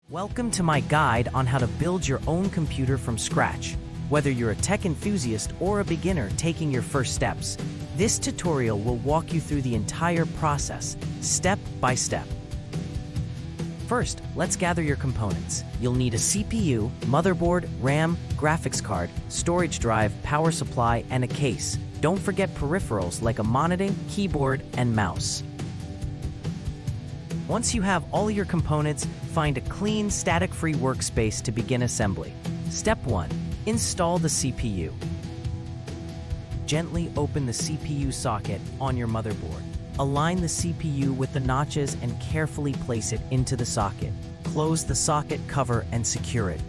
Welcome to my guide on how to build your own computer from scratch. Whether you're a tech enthusiast or a beginner taking your first steps, this tutorial will walk you through the entire process, step by step. First, let's gather your components. You'll need a CPU, motherboard, RAM, graphics card, storage drive, power supply, and a case. Don't forget peripherals like a monitor, keyboard, and mouse. Once you have all your components, find a clean, static-free workspace to begin assembly. Step 1. Install the CPU. Gently open the CPU socket on your motherboard. Align the CPU with the notches and carefully place it into the socket. Close the socket cover and secure it.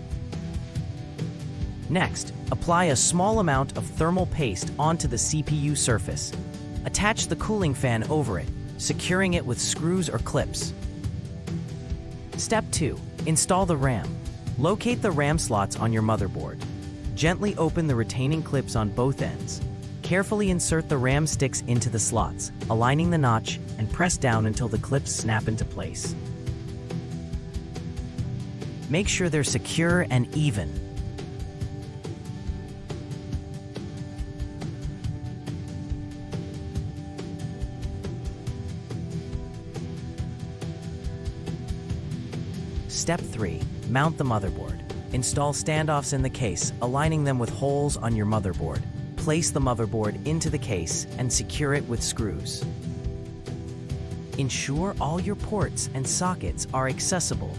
Next, apply a small amount of thermal paste onto the CPU surface. Attach the cooling fan over it, securing it with screws or clips. Step 2. Install the RAM. Locate the RAM slots on your motherboard. Gently open the retaining clips on both ends. Carefully insert the RAM sticks into the slots, aligning the notch, and press down until the clips snap into place. Make sure they're secure and even. Step 3. Mount the motherboard. Install standoffs in the case, aligning them with holes on your motherboard. Place the motherboard into the case and secure it with screws. Ensure all your ports and sockets are accessible.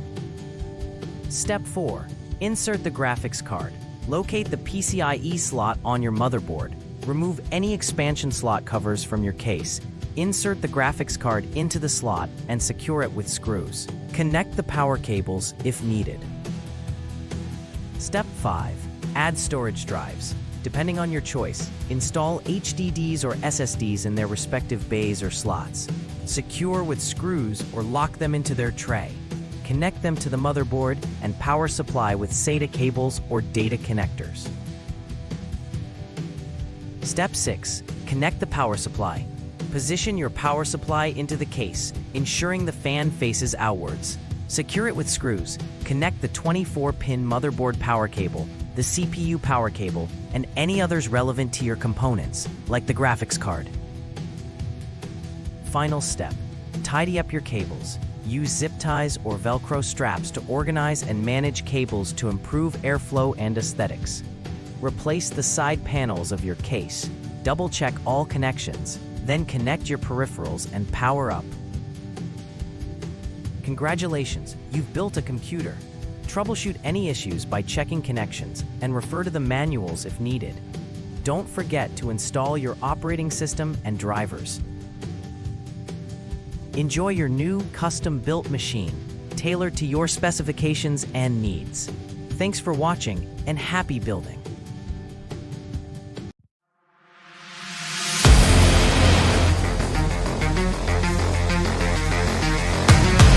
Step 4. Insert the graphics card. Locate the PCIe slot on your motherboard. Remove any expansion slot covers from your case. Insert the graphics card into the slot and secure it with screws. Connect the power cables if needed. Step 5. Add storage drives. Depending on your choice, install HDDs or SSDs in their respective bays or slots. Secure with screws or lock them into their tray. Connect them to the motherboard and power supply with SATA cables or data connectors. Step 6. Connect the power supply. Position your power supply into the case, ensuring the fan faces outwards. Secure it with screws. Connect the 24-pin motherboard power cable, the CPU power cable, and any others relevant to your components, like the graphics card. Final step. Tidy up your cables. Use zip ties or Velcro straps to organize and manage cables to improve airflow and aesthetics. Replace the side panels of your case. Double-check all connections. Then connect your peripherals and power up. Congratulations, you've built a computer. Troubleshoot any issues by checking connections and refer to the manuals if needed. Don't forget to install your operating system and drivers. Enjoy your new custom-built machine, tailored to your specifications and needs. Thanks for watching, and happy building!